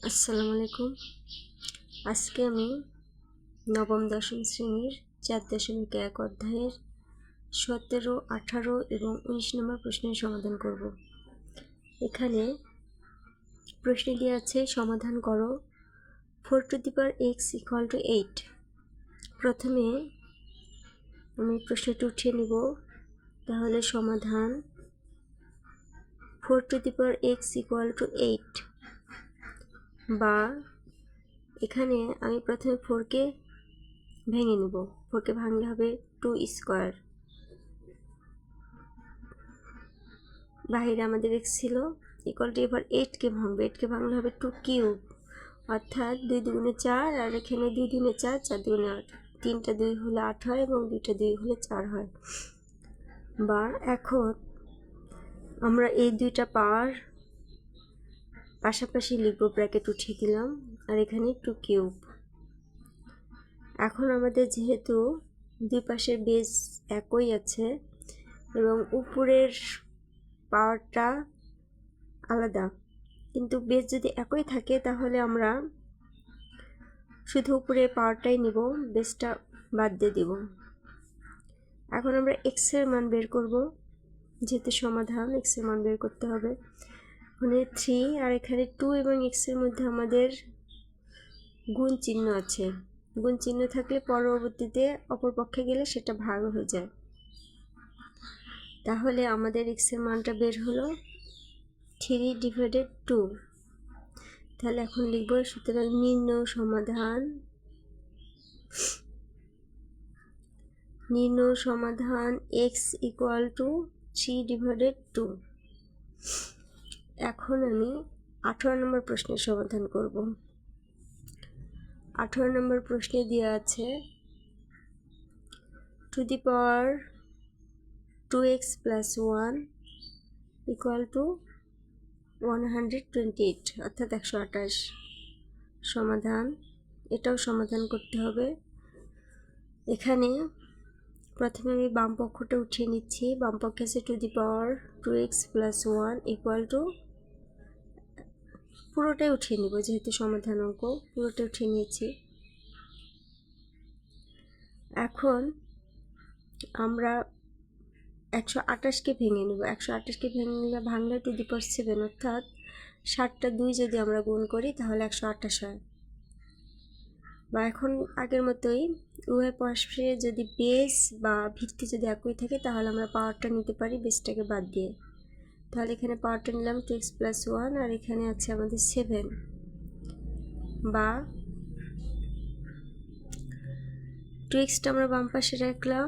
আসসালামু আলাইকুম। আজকে আমি নবম দশম শ্রেণীর 4.1 অধ্যায়ের 17, 18 এবং 19 নম্বর প্রশ্নের সমাধান করব। এখানে প্রশ্নে দেওয়া আছে সমাধান করো 4 টু দি পাওয়ার x = 8। প্রথমে আমি প্রশ্নটি উঠিয়ে নিব। তাহলে সমাধান 4 টু দি পাওয়ার x = 8, বা এখানে আমি প্রথমে 4কে ভেঙে নেব। 4কে ভাঙলে হবে 2 স্কোয়ার। বাইরে আমাদের x ছিল ইকুয়ালটি, এবার 8কে ভাঙবে। 8কে ভাঙলে হবে 2 কিউব, অর্থাৎ 2 দুগুণে 4, আর এখানে 2 দুগুণে 4, 4 দুগুণে 8, 3টা 2 হলে 8 হয় এবং 2টা 2 হলে 4 হয়। বা এখন আমরা এই দুইটা পাওয়ার পাশাপাশি লিখব, ব্র্যাকেট উঠিয়ে দিলাম, আর এখানে 2 কিউব। এখন আমাদের যেহেতু দুই পাশের বেস একই আছে এবং উপরের পাওয়ারটা আলাদা, কিন্তু বেস যদি একই থাকে তাহলে আমরা শুধু উপরের পাওয়ারটাই নিব, বেসটা বাদ দিয়ে দিব। এখন আমরা x এর মান বের করব, যেহেতু সমাধান x এর মান বের করতে হবে। এখানে 3 আর এখানে 2 এবং x এর মধ্যে আমাদের গুণ চিহ্ন আছে। গুণ চিহ্ন থাকলে পরবর্তীতে অপর পক্ষে গেলে সেটা ভাগ হয়ে যায়। তাহলে আমাদের x এর মানটা বের হলো 3/2। তাহলে এখন লিখব, সুতরাং নির্ণয় সমাধান x = 3/2। এখন আমি 18 নম্বর প্রশ্নের সমাধান করব। 18 নম্বর প্রশ্নে দেওয়া আছে টু দি পাওয়ার 2x + 1 = 128, অর্থাৎ 128। সমাধান, এটাও সমাধান করতে হবে। এখানে প্রথমে আমি বাম পক্ষটা উঠিয়ে নিচ্ছি। বাম পক্ষে আছে টু দি পাওয়ার 2x + 1 = পুরোটাই উঠিয়ে নিব, যেহেতু সমাধান অঙ্ক, পুরোটাই উঠিয়ে নিয়েছি। এখন আমরা 128কে ভেঙে নেব। 128কে ভাঙলে টু দি পাওয়ার 7, অর্থাৎ 7টা 2 যদি আমরা গুণ করি তাহলে 128 হয়। বা এখন আগের মতোই উভয় পাশে যদি বেস বা ভিত্তি যদি একই থাকে তাহলে আমরা পাওয়ারটা নিতে পারি বেসটাকে বাদ দিয়ে। তাহলে এখানে পাওয়ারটা নিলাম 2x + 1, আর এখানে আছে আমাদের 7, বা 2xটা আমরা বাম পাশে রাখলাম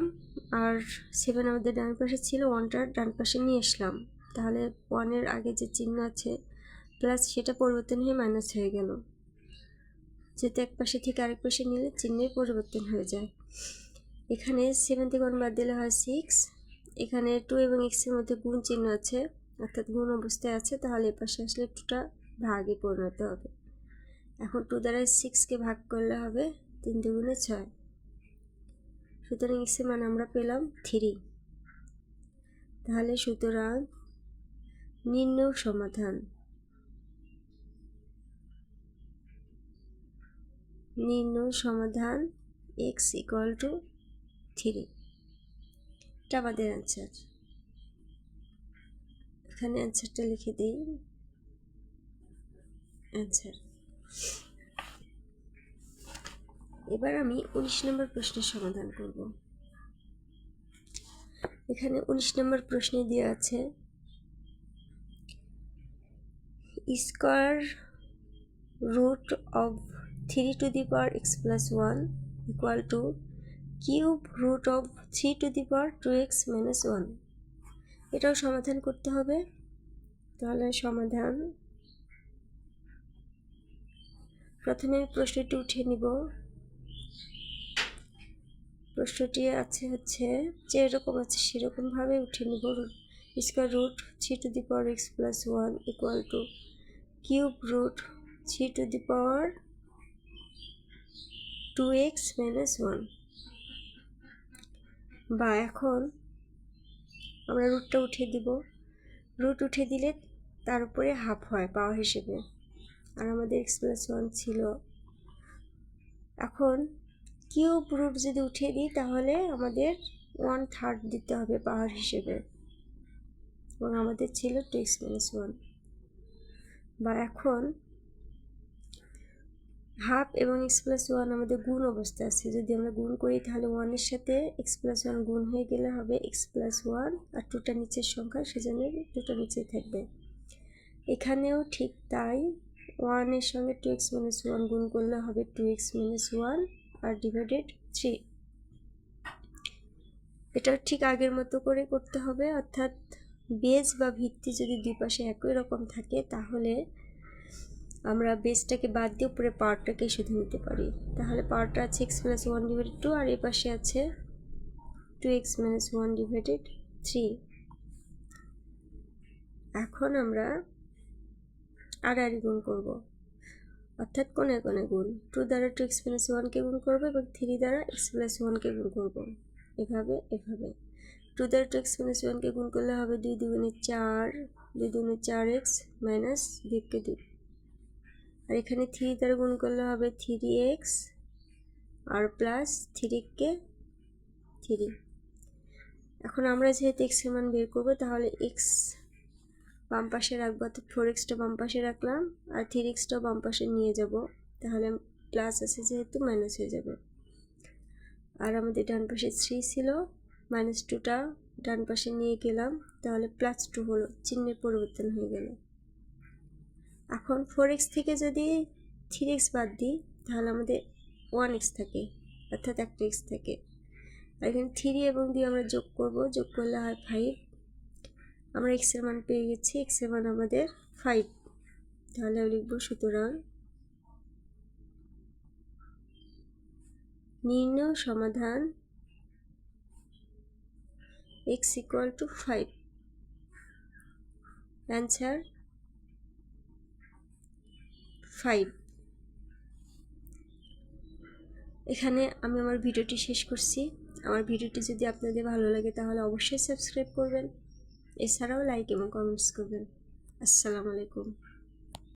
আর 7 আমাদের ডান পাশে ছিল, 1টা ডান পাশে নিয়ে আসলাম। তাহলে 1-এর আগে যে চিহ্ন আছে প্লাস, সেটা পরিবর্তন হয়ে মাইনাস হয়ে গেল। যেহেতু এক পাশে থেকে আরেক পাশে নিলে চিহ্নের পরিবর্তন হয়ে যায়। এখানে 7 থেকে 1 বাদ দিলে হয় 6। এখানে 2 এবং x এর মধ্যে গুণ চিহ্ন আছে, অর্থাৎ গুণ অবস্থায় আছে, তাহলে এ পাশে আসলে 2টা ভাগে পরিণত হবে। এখন 2 দ্বারা 6কে ভাগ করলে হবে 3 দুগুণে 6। সুতরাং x এর মান আমরা পেলাম 3। তাহলে সুতরাং নির্ণয় সমাধান x = 3। এটা আমাদের অ্যান্সার। এখানে অ্যান্সারটা লিখে দিই, অ্যান্সার। এবার আমি 19 নম্বর প্রশ্নের সমাধান করব। এখানে 19 নম্বর প্রশ্নে দেওয়া আছে square root of 3 to the power x + 1 = cube root of 3 to the power 2x - 1। এটাও সমাধান করতে হবে। তাহলে সমাধান, প্রথমে প্রশ্নটি উঠিয়ে নিব। প্রশ্নটি আছে যেরকম আছে সেরকমভাবে উঠিয়ে নিব। Square root 3 to the power x + 1 = cube root 3 to the power 2x - 1। বা এখন আমরা রুটটা উঠিয়ে দিব। রুট উঠিয়ে দিলে তার উপরে হাফ হয় পাওয়ার হিসেবে। আর আমাদের x+1 ছিল। এখন কিউব রুট যদি উঠিয়ে দিই তাহলে আমাদের 1/3 দিতে হবে পাওয়ার হিসেবে, এবং আমাদের ছিল 2x-1। বা এখন হাফ এবং x+1 আমাদের গুণ অবস্থা আছে, যদি আমরা গুণ করি তাহলে 1-এর সাথে x+1 গুণ হয়ে গেলে হবে x+1, আর 2টা নিচের সংখ্যা, সেজন্য 2টা নিচে থাকবে। এখানেও ঠিক তাই, 1-এর সঙ্গে 2x-1 গুণ করলে হবে 2x-1 আর ডিভাইডেড 3। এটা ঠিক আগের মতো করে করতে হবে, অর্থাৎ বেজ বা ভিত্তি যদি দুই পাশে একই রকম থাকে তাহলে আমরা বেসটাকে বাদ দিয়ে উপরে পাওয়ারটাকে শুধু নিতে পারি। তাহলে পাওয়ারটা আছে x+1 ডিভাইডেড 2, আর এই পাশে আছে 2x-1 ডিভাইডেড 3। এখন আমরা আর গুণ করব, অর্থাৎ কোণে কোণে গুণ। 2 দ্বারা 2x-1কে গুণ করব এবং 3 দ্বারা x+1কে গুণ করব। এভাবে 2 দ্বারা 2x-1কে গুণ করলে হবে 2 দুগুণে 4, 2 দুগুণে 4x মাইনাস 2কে 2। আর এখানে 3 দ্বারা গুণ করলে হবে 3x আর প্লাস 3কে 3। এখন আমরা যেহেতু x এর মান বের করবো তাহলে x বাম পাশে রাখবো, অর্থাৎ 4xটা বাম পাশে রাখলাম আর 3xটাও বাম পাশে নিয়ে যাব, তাহলে প্লাস আছে যেহেতু মাইনাস হয়ে যাবে। আর আমাদের ডান পাশে 3 ছিল, -2টা ডান পাশে নিয়ে গেলাম, তাহলে +2 হলো, চিহ্নের পরিবর্তন হয়ে গেল। এখন 4x থেকে যদি 3x বাদ দিই তাহলে আমাদের 1x থাকে, অর্থাৎ একটা x থাকে। আর এখানে 3 এবং 2 আমরা যোগ করব, যোগ করলে হয় 5। আমরা x এর মান পেয়ে গেছি, x এর মান আমাদের 5। তাহলে আমি লিখব সুতরাং নির্ণয় সমাধান x = 5। অ্যান্সার 5। এখানে আমি আমার ভিডিওটি শেষ করছি। আমার ভিডিওটি যদি আপনাদের ভালো লাগে তাহলে অবশ্যই সাবস্ক্রাইব করবেন, এছাড়াও লাইক এবং কমেন্টস করবেন। আসসালামু আলাইকুম।